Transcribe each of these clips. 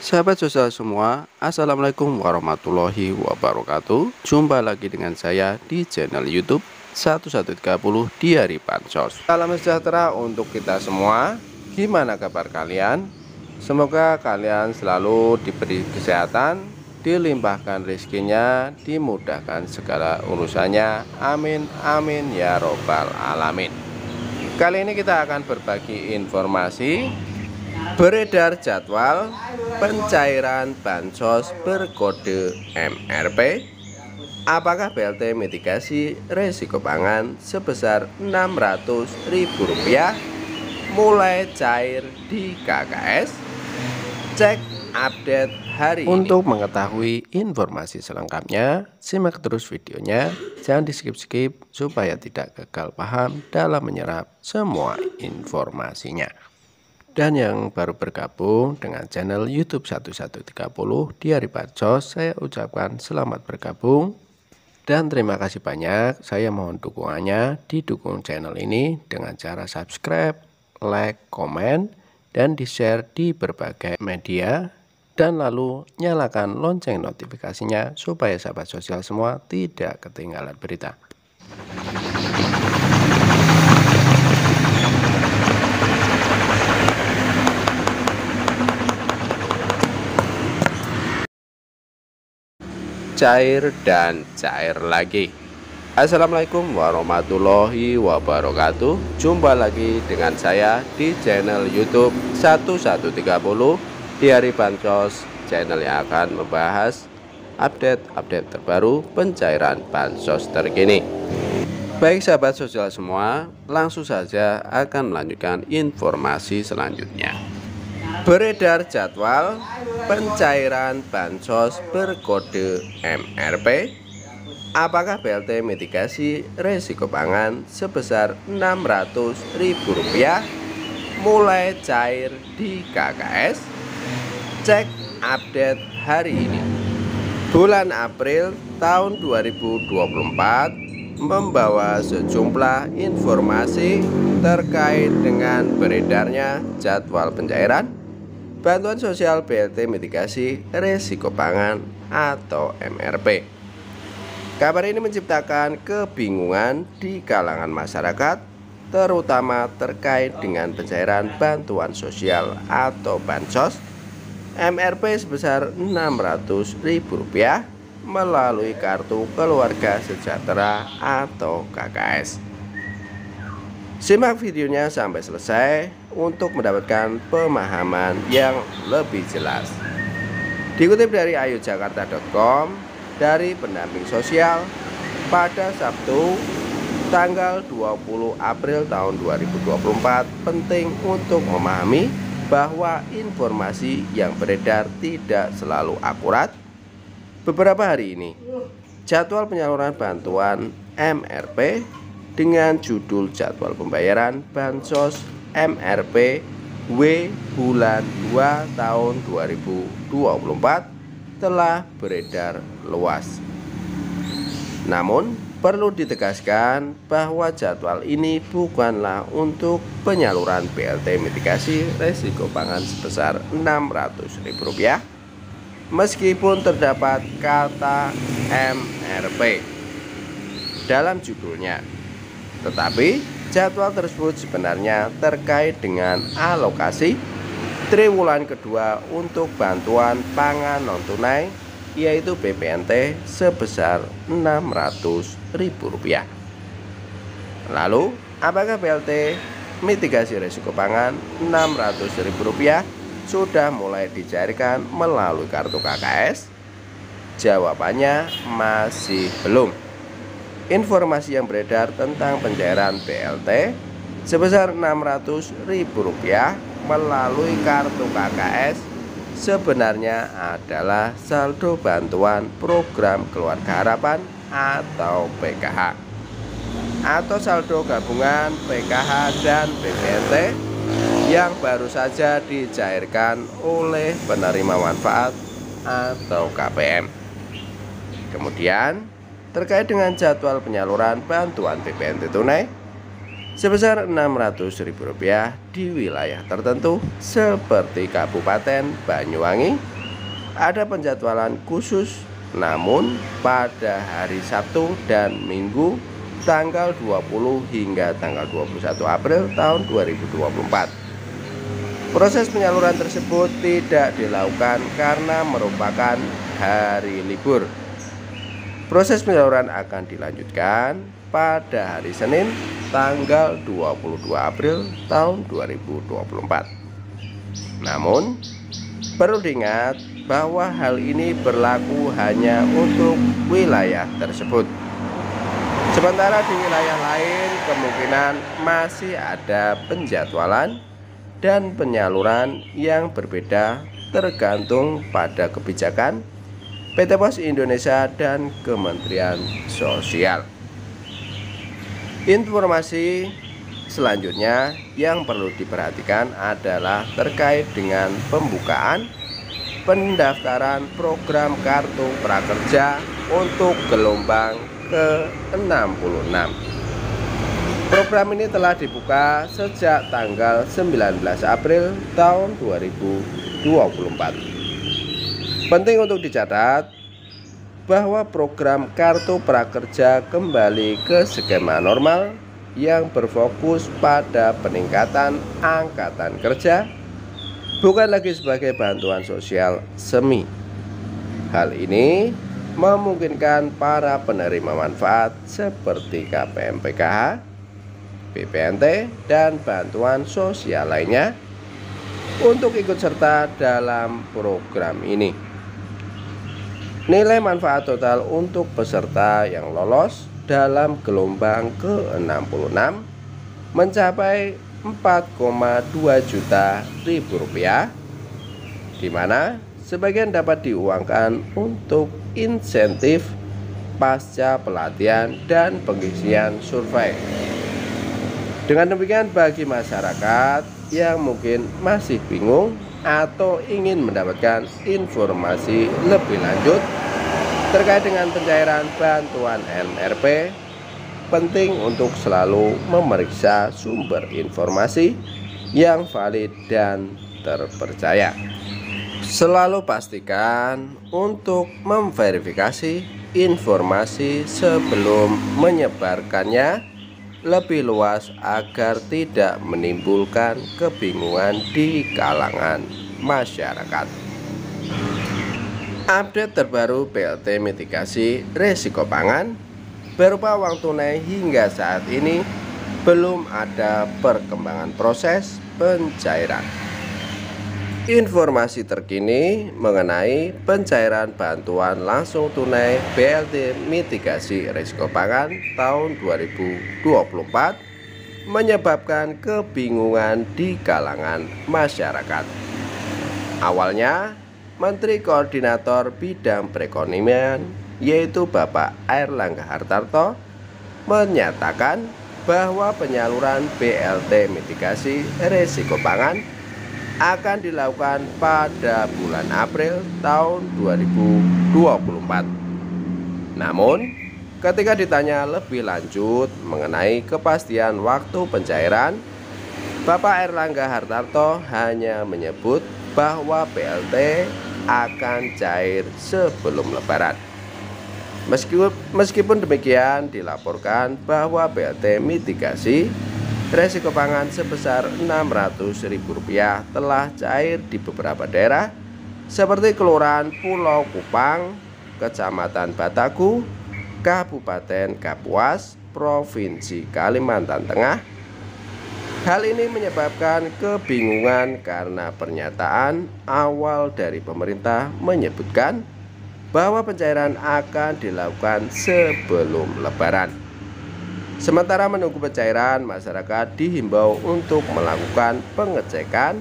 Sahabat sosial semua, Assalamualaikum warahmatullahi wabarakatuh. Jumpa lagi dengan saya di channel YouTube 1130 di hari Bansos. Salam sejahtera untuk kita semua. Gimana kabar kalian? Semoga kalian selalu diberi kesehatan, dilimpahkan rezekinya, dimudahkan segala urusannya. Amin amin ya robbal alamin. Kali ini kita akan berbagi informasi beredar jadwal pencairan bansos berkode MRP. Apakah BLT mitigasi risiko pangan sebesar Rp600.000 mulai cair di KKS? Cek update hari ini. Untuk mengetahui informasi selengkapnya, simak terus videonya. Jangan di skip-skip supaya tidak gagal paham dalam menyerap semua informasinya. Dan yang baru bergabung dengan channel YouTube 1130 di hari Bansos, saya ucapkan selamat bergabung dan terima kasih banyak. Saya mohon dukungannya, didukung channel ini dengan cara subscribe, like, komen, dan di-share di berbagai media, dan lalu nyalakan lonceng notifikasinya supaya sahabat sosial semua tidak ketinggalan berita. Cair dan cair lagi. Assalamualaikum warahmatullahi wabarakatuh. Jumpa lagi dengan saya di channel YouTube 1130 di hari Bansos, channel yang akan membahas update terbaru pencairan bansos terkini. Baik sahabat sosial semua, langsung saja akan melanjutkan informasi selanjutnya. Beredar jadwal pencairan bansos berkode MRP. Apakah BLT mitigasi risiko pangan sebesar Rp600.000 mulai cair di KKS? Cek update hari ini. Bulan April tahun 2024 membawa sejumlah informasi terkait dengan beredarnya jadwal pencairan bantuan sosial BLT mitigasi risiko pangan atau MRP. Kabar ini menciptakan kebingungan di kalangan masyarakat, terutama terkait dengan pencairan bantuan sosial atau bansos MRP sebesar Rp600.000 melalui Kartu Keluarga Sejahtera atau KKS. Simak videonya sampai selesai untuk mendapatkan pemahaman yang lebih jelas. Dikutip dari ayujakarta.com, dari pendamping sosial pada Sabtu tanggal 20 April tahun 2024, penting untuk memahami bahwa informasi yang beredar tidak selalu akurat. Beberapa hari ini, jadwal penyaluran bantuan MRP dengan judul jadwal pembayaran bansos MRP W bulan 2 tahun 2024 telah beredar luas. Namun perlu ditegaskan bahwa jadwal ini bukanlah untuk penyaluran BLT mitigasi risiko pangan sebesar Rp600.000 meskipun terdapat kata MRP dalam judulnya. Tetapi jadwal tersebut sebenarnya terkait dengan alokasi triwulan kedua untuk bantuan pangan non-tunai, yaitu BPNT sebesar Rp600.000. Lalu, apakah BLT mitigasi risiko pangan Rp600.000 sudah mulai dicairkan melalui kartu KKS? Jawabannya masih belum. Informasi yang beredar tentang pencairan BLT sebesar Rp600.000 melalui kartu KKS sebenarnya adalah saldo bantuan program Keluarga Harapan atau PKH, atau saldo gabungan PKH dan BPNT yang baru saja dicairkan oleh penerima manfaat atau KPM. Kemudian terkait dengan jadwal penyaluran bantuan BPNT tunai, sebesar Rp600.000 di wilayah tertentu seperti Kabupaten Banyuwangi. Ada penjadwalan khusus, namun pada hari Sabtu dan Minggu tanggal 20 hingga tanggal 21 April tahun 2024. Proses penyaluran tersebut tidak dilakukan karena merupakan hari libur. Proses penyaluran akan dilanjutkan pada hari Senin tanggal 22 April tahun 2024. Namun, perlu diingat bahwa hal ini berlaku hanya untuk wilayah tersebut. Sementara di wilayah lain kemungkinan masih ada penjadwalan dan penyaluran yang berbeda tergantung pada kebijakan PT Pos Indonesia dan Kementerian Sosial. Informasi selanjutnya yang perlu diperhatikan adalah terkait dengan pembukaan pendaftaran program Kartu Prakerja untuk gelombang ke-66. Program ini telah dibuka sejak tanggal 19 April tahun 2024. Penting untuk dicatat bahwa program Kartu Prakerja kembali ke skema normal yang berfokus pada peningkatan angkatan kerja, bukan lagi sebagai bantuan sosial semi. Hal ini memungkinkan para penerima manfaat seperti KPM PKH, BPNT, dan bantuan sosial lainnya untuk ikut serta dalam program ini. Nilai manfaat total untuk peserta yang lolos dalam gelombang ke-66 mencapai Rp4,2 juta, di mana sebagian dapat diuangkan untuk insentif pasca pelatihan dan pengisian survei. Dengan demikian, bagi masyarakat yang mungkin masih bingung atau ingin mendapatkan informasi lebih lanjut terkait dengan pencairan bantuan MRP, penting untuk selalu memeriksa sumber informasi yang valid dan terpercaya. Selalu pastikan untuk memverifikasi informasi sebelum menyebarkannya lebih luas agar tidak menimbulkan kebingungan di kalangan masyarakat. Update terbaru BLT mitigasi risiko pangan berupa uang tunai hingga saat ini belum ada perkembangan proses pencairan. Informasi terkini mengenai pencairan bantuan langsung tunai BLT mitigasi risiko pangan tahun 2024 menyebabkan kebingungan di kalangan masyarakat. Awalnya, Menteri Koordinator Bidang Perekonomian yaitu Bapak Airlangga Hartarto menyatakan bahwa penyaluran BLT mitigasi risiko pangan akan dilakukan pada bulan April tahun 2024. Namun, ketika ditanya lebih lanjut mengenai kepastian waktu pencairan, Bapak Airlangga Hartarto hanya menyebut bahwa BLT akan cair sebelum Lebaran. Meskipun demikian, dilaporkan bahwa BLT mitigasi risiko pangan sebesar Rp600.000 telah cair di beberapa daerah seperti Kelurahan Pulau Kupang, Kecamatan Batagu, Kabupaten Kapuas, Provinsi Kalimantan Tengah. Hal ini menyebabkan kebingungan karena pernyataan awal dari pemerintah menyebutkan bahwa pencairan akan dilakukan sebelum Lebaran. Sementara menunggu pencairan, masyarakat dihimbau untuk melakukan pengecekan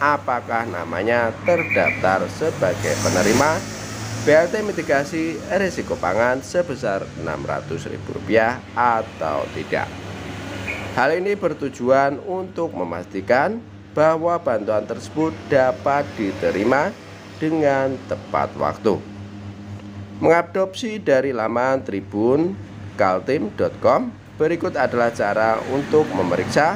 apakah namanya terdaftar sebagai penerima BLT mitigasi risiko pangan sebesar Rp600.000 atau tidak. Hal ini bertujuan untuk memastikan bahwa bantuan tersebut dapat diterima dengan tepat waktu. Mengadopsi dari laman tribun kaltim.com, berikut adalah cara untuk memeriksa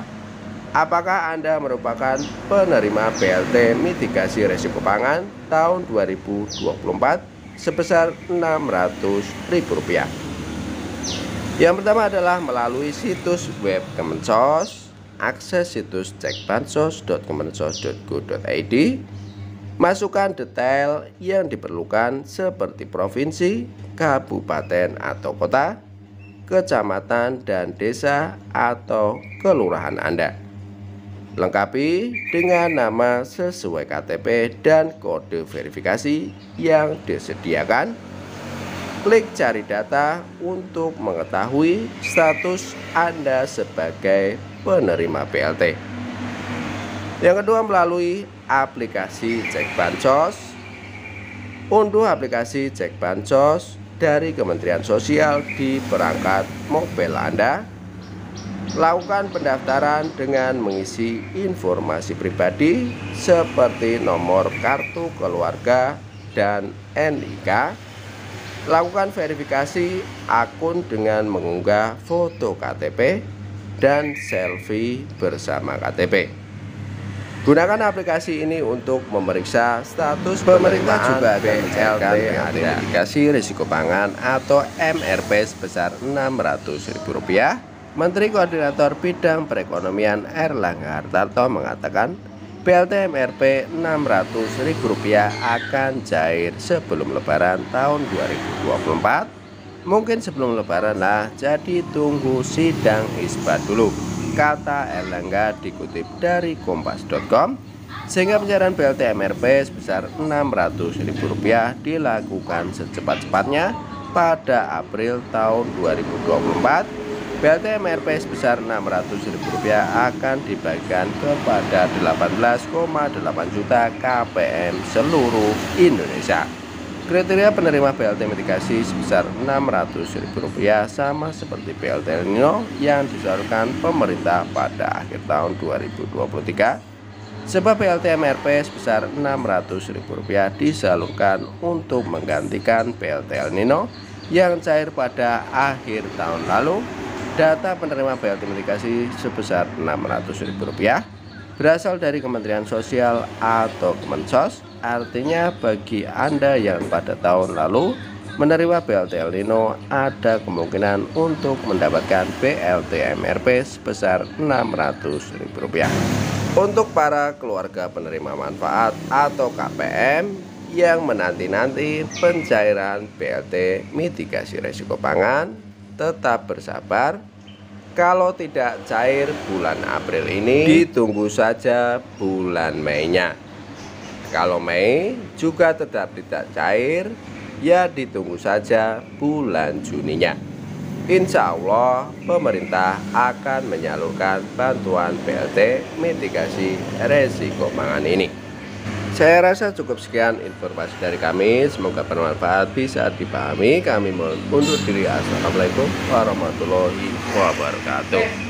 apakah Anda merupakan penerima BLT mitigasi risiko pangan tahun 2024 sebesar Rp600.000. Yang pertama adalah melalui situs web Kemensos, akses situs cekbansos.kemensos.go.id, masukkan detail yang diperlukan seperti provinsi, kabupaten atau kota, kecamatan dan desa atau kelurahan Anda. Lengkapi dengan nama sesuai KTP dan kode verifikasi yang disediakan. Klik cari data untuk mengetahui status Anda sebagai penerima BLT. Yang kedua, melalui aplikasi Cek Bansos. Unduh aplikasi Cek Bansos dari Kementerian Sosial di perangkat mobil Anda. Lakukan pendaftaran dengan mengisi informasi pribadi seperti nomor kartu keluarga dan NIK. Lakukan verifikasi akun dengan mengunggah foto KTP dan selfie bersama KTP. Gunakan aplikasi ini untuk memeriksa status pemerintah juga akan mencairkan mitigasi risiko pangan atau MRP sebesar Rp600.000. Menteri Koordinator Bidang Perekonomian Airlangga Hartarto mengatakan BLT MRP Rp600.000 akan cair sebelum Lebaran tahun 2024. Mungkin sebelum Lebaran lah, jadi tunggu sidang isbat dulu, kata Airlangga dikutip dari kompas.com. Sehingga pencairan BLT MRP sebesar Rp600.000 dilakukan secepat-cepatnya pada April tahun 2024. BLT MRP sebesar Rp600.000 akan dibagikan kepada 18,8 juta KPM seluruh Indonesia. Kriteria penerima BLT mitigasi sebesar Rp600.000 sama seperti BLT El Nino yang disalurkan pemerintah pada akhir tahun 2023. Sebab BLT MRP sebesar Rp600.000 disalurkan untuk menggantikan BLT El Nino yang cair pada akhir tahun lalu. Data penerima BLT mitigasi sebesar Rp600.000 berasal dari Kementerian Sosial atau Kemensos. Artinya bagi Anda yang pada tahun lalu menerima BLT El Nino, ada kemungkinan untuk mendapatkan BLT MRP sebesar Rp600.000. Untuk para keluarga penerima manfaat atau KPM yang menanti-nanti pencairan BLT mitigasi risiko pangan, tetap bersabar. Kalau tidak cair bulan April ini, ditunggu saja bulan Mei-nya. Kalau Mei juga tetap tidak cair, ya ditunggu saja bulan Juninya. Insya Allah pemerintah akan menyalurkan bantuan BLT mitigasi risiko pangan ini. Saya rasa cukup sekian informasi dari kami, semoga bermanfaat, bisa dipahami. Kami mohon undur diri. Assalamualaikum warahmatullahi wabarakatuh.